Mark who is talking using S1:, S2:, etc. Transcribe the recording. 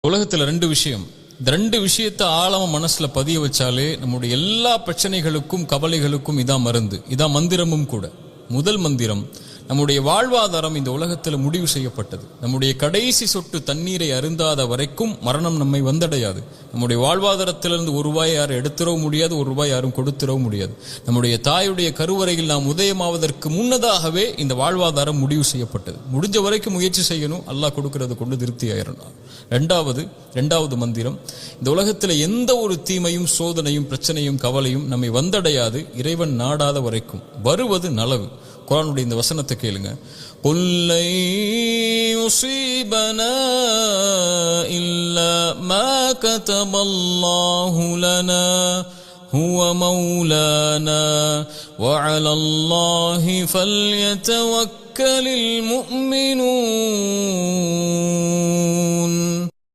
S1: உலகத்தில் ரெண்டு விஷயம், இந்த ரெண்டு விஷயத்தை ஆழமா மனசுல பதிய வச்சாலே நம்முடைய எல்லா பிரச்சனைகளுக்கும் கவலைகளுக்கும் இதான் மருந்து, இதான் மந்திரமும் கூட. முதல் மந்திரம், நம்முடைய வாழ்வாதாரம் இந்த உலகத்தில் முடிவு செய்யப்பட்டது. நம்முடைய கடைசி சொட்டு தண்ணீரை அருந்தாத வரைக்கும் மரணம் நம்மை வந்தடையாது. நம்முடைய வாழ்வாதாரத்திலிருந்து ஒரு ரூபாய் யாரும் எடுத்துடவும் முடியாது, ஒரு ரூபாய் யாரும் கொடுத்துடவும் முடியாது. நம்முடைய தாயுடைய கருவறையில் நாம் உதயமாவதற்கு முன்னதாகவே இந்த வாழ்வாதாரம் முடிவு செய்யப்பட்டது. முடிஞ்ச வரைக்கும் முயற்சி செய்யணும், அல்லாஹ் கொடுக்கறது கொண்டு திருப்தி ஆயிரணும். ரெண்டாவது மந்திரம், இந்த உலகத்தில் எந்த ஒரு தீமையும் சோதனையும் பிரச்சனையும் கவலையும் நம்மை வந்தடையாது இறைவன் நாடாத வரைக்கும். வருவது நலவு. குர்ஆனுடைய இந்த வசனத்தை கேளுங்க. قُلْ لَنْ يُصِيبَنَا إِلَّا مَا كَتَبَ اللَّهُ لَنَا هُوَ مَوْلَانَا وَعَلَى اللَّهِ فَلْيَتَوَكَّلِ الْمُؤْمِنُونَ.